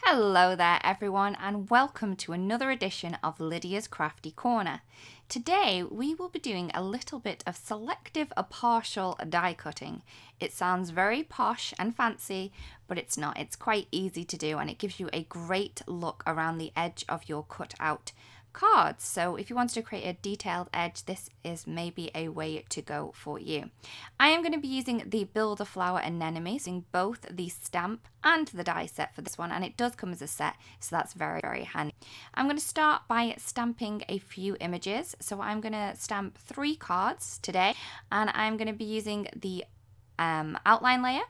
Hello there everyone and welcome to another edition of Lydia's Crafty Corner. Today we will be doing a little bit of selective or partial die cutting. It sounds very posh and fancy, but it's not. It's quite easy to do and it gives you a great look around the edge of your cut out cards. So if you wanted to create a detailed edge, this is maybe a way to go for you. I am going to be using the Builder Flower Anemone, using both the stamp and the die set for this one, and it does come as a set, so that's very handy. I'm going to start by stamping a few images. So I'm going to stamp 3 cards today, and I'm going to be using the outline layer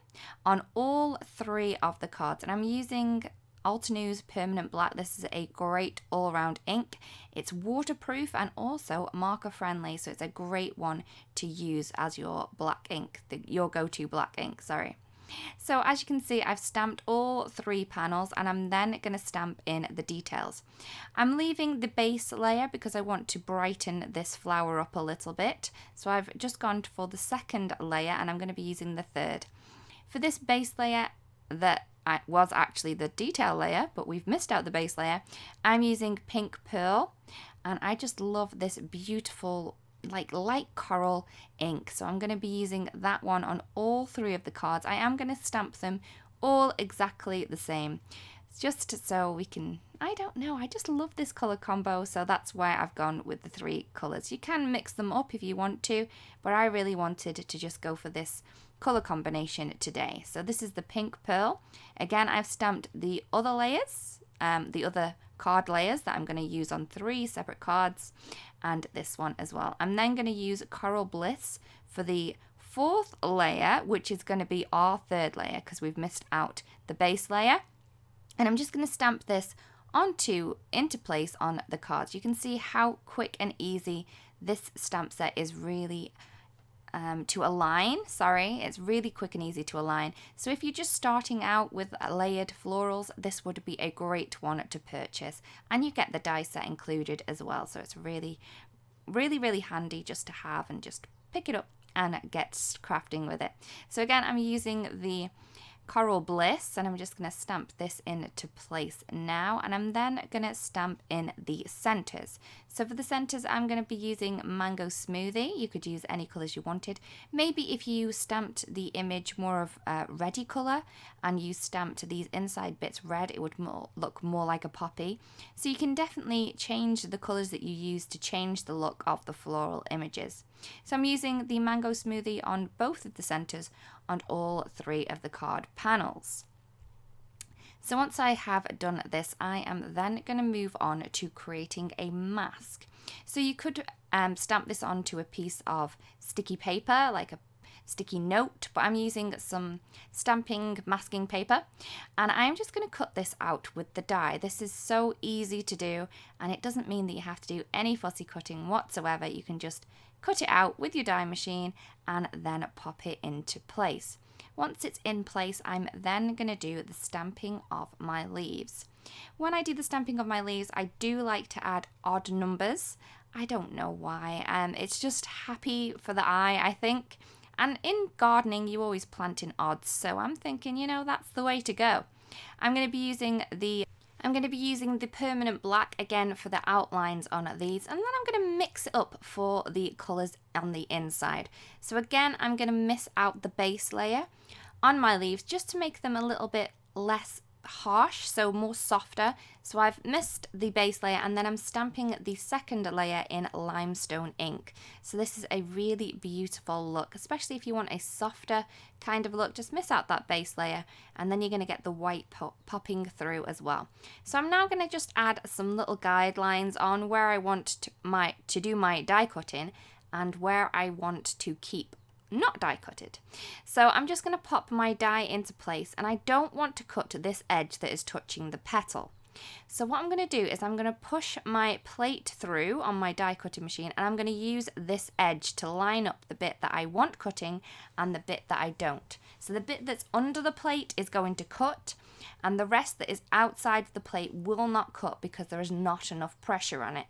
on all 3 of the cards, and I'm using Altenews Permanent Black. This is a great all-round ink. It's waterproof and also marker friendly, so it's a great one to use as your black ink, your go-to black ink, sorry. So as you can see, I've stamped all 3 panels and I'm then going to stamp in the details. I'm leaving the base layer because I want to brighten this flower up a little bit. So I've just gone for the 2nd layer and I'm going to be using the 3rd. For this base layer that was actually the detail layer, but we've missed out the base layer, I'm using Pink Pearl, and I just love this beautiful like light coral ink. So I'm going to be using that one on all 3 of the cards. I am going to stamp them all exactly the same, just so we can, I don't know, I just love this color combo, so that's why I've gone with the 3 colors. You can mix them up if you want to, but I really wanted to just go for this color combination today. So this is the Pink Pearl. Again, I've stamped the other layers, the other card layers that I'm going to use on 3 separate cards, and this one as well. I'm then going to use Coral Bliss for the 4th layer, which is going to be our 3rd layer because we've missed out the base layer. And I'm just going to stamp this into place on the cards. You can see how quick and easy this stamp set is really to align. It's really quick and easy to align. So if you're just starting out with layered florals, this would be a great one to purchase, and you get the die set included as well. So it's really handy just to have and just pick it up and get crafting with it. So again, I'm using the Coral Bliss and I'm just going to stamp this into place now, and I'm then going to stamp in the centers. So for the centers, I'm going to be using Mango Smoothie. You could use any colors you wanted. Maybe if you stamped the image more of a reddy color and you stamped these inside bits red, it would look more like a poppy. So you can definitely change the colors that you use to change the look of the floral images. So I'm using the Mango Smoothie on both of the centers on all 3 of the card panels. So once I have done this, I am then going to move on to creating a mask. So you could stamp this onto a piece of sticky paper, like a sticky note, but I'm using some stamping masking paper, and I'm just going to cut this out with the die. This is so easy to do, and it doesn't mean that you have to do any fussy cutting whatsoever. You can just cut it out with your die machine and then pop it into place. Once it's in place, I'm then going to do the stamping of my leaves. When I do the stamping of my leaves, I do like to add odd numbers. I don't know why. It's just happy for the eye, I think. And in gardening, you always plant in odds, so I'm thinking, that's the way to go. I'm going to be using the permanent black again for the outlines on these, and then I'm going to mix it up for the colours on the inside. So again, I'm going to miss out the base layer on my leaves just to make them a little bit less harsh, so more softer. So I've missed the base layer and then I'm stamping the 2nd layer in Limestone ink. So this is a really beautiful look, especially if you want a softer kind of look. Just miss out that base layer and then you're going to get the white popping through as well. So I'm now going to just add some little guidelines on where I want to do my die cutting and where I want to keep not die cutted. So I'm just going to pop my die into place, and I don't want to cut this edge that is touching the petal. So what I'm going to do is I'm going to push my plate through on my die cutting machine, and I'm going to use this edge to line up the bit that I want cutting and the bit that I don't. So the bit that's under the plate is going to cut, and the rest that is outside the plate will not cut because there is not enough pressure on it.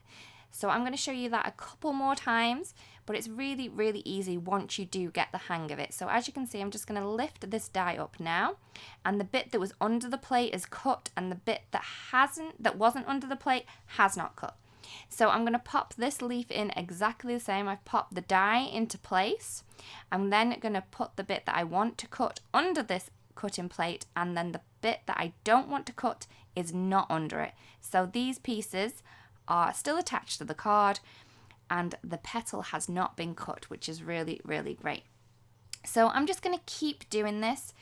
So I'm going to show you that a couple more times, but it's really, really easy once you do get the hang of it. So as you can see, I'm just going to lift this die up now, and the bit that was under the plate is cut, and the bit that wasn't under the plate has not cut. So I'm going to pop this leaf in exactly the same. I've popped the die into place. I'm then going to put the bit that I want to cut under this cutting plate, and then the bit that I don't want to cut is not under it. So these pieces are still attached to the card, and the petal has not been cut, which is really, really great. So I'm just going to keep doing this.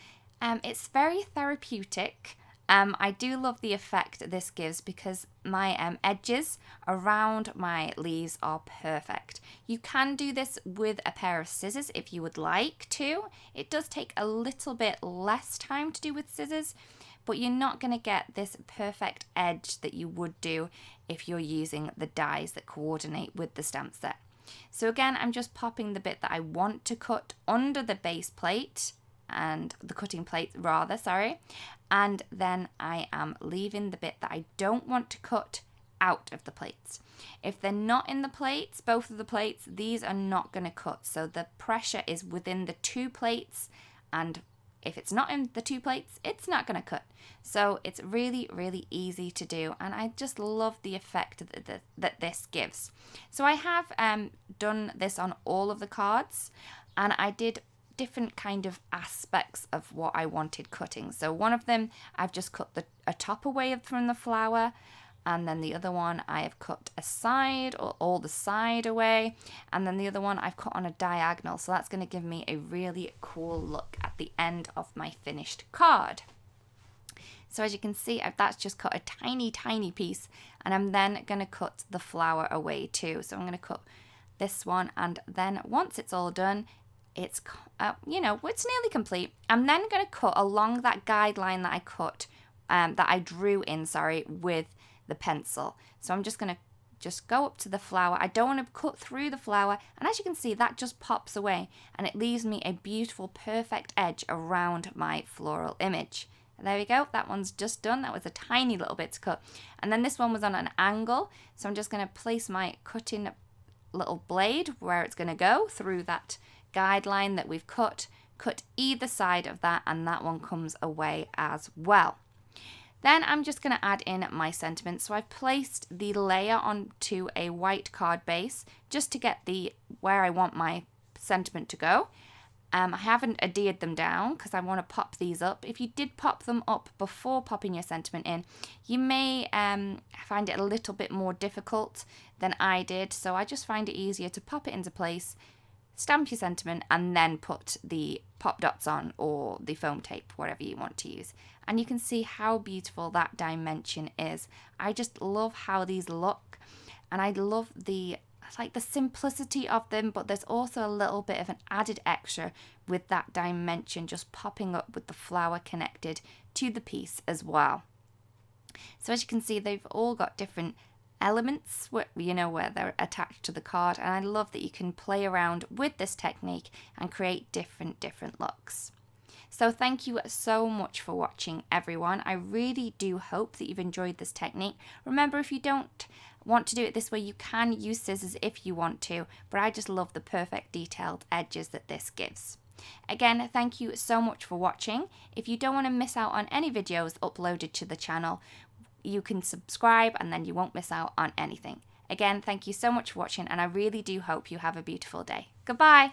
It's very therapeutic. I do love the effect this gives because my edges around my leaves are perfect. You can do this with a pair of scissors if you would like to. It does take a little bit less time to do with scissors, but you're not going to get this perfect edge that you would do if you're using the dies that coordinate with the stamp set. So again, I'm just popping the bit that I want to cut under the base plate, and the cutting plate rather, sorry, and then I am leaving the bit that I don't want to cut out of the plates. If they're not in the plates, both of the plates, these are not going to cut. So the pressure is within the two plates, and if it's not in the two plates, it's not going to cut. So it's really, really easy to do, and I just love the effect that this gives. So I have done this on all of the cards, and I did different kind of aspects of what I wanted cutting. So one of them, I've just cut a top away from the flower, and then the other one I have cut a side or all the side away, and then the other one I've cut on a diagonal. So that's going to give me a really cool look at the end of my finished card. So as you can see, that's just cut a tiny, tiny piece, and I'm then going to cut the flower away too. So I'm going to cut this one, and then once it's all done, it's it's nearly complete. I'm then going to cut along that guideline that I cut, that I drew in, with the pencil. So I'm just going to go up to the flower. I don't want to cut through the flower, and as you can see, that just pops away, and it leaves me a beautiful, perfect edge around my floral image. And there we go. That one's just done. That was a tiny little bit to cut, and then this one was on an angle. So I'm just going to place my cutting little blade where it's going to go through that guideline that we've cut either side of that, and that one comes away as well. Then I'm just going to add in my sentiment. So I've placed the layer onto a white card base just to get where I want my sentiment to go. I haven't adhered them down because I want to pop these up. If you did pop them up before popping your sentiment in, you may find it a little bit more difficult than I did. So I just find it easier to pop it into place, stamp your sentiment, and then put the pop dots on or the foam tape, whatever you want to use. And you can see how beautiful that dimension is. I just love how these look, and I love the simplicity of them, but there's also a little bit of an added extra with that dimension just popping up with the flower connected to the piece as well. So as you can see, they've all got different elements where they're attached to the card, and I love that you can play around with this technique and create different looks. So thank you so much for watching, everyone. I really do hope that you've enjoyed this technique. Remember, if you don't want to do it this way, you can use scissors if you want to, but I just love the perfect detailed edges that this gives. Again, thank you so much for watching. If you don't want to miss out on any videos uploaded to the channel, you can subscribe and then you won't miss out on anything. Again, thank you so much for watching, and I really do hope you have a beautiful day. Goodbye.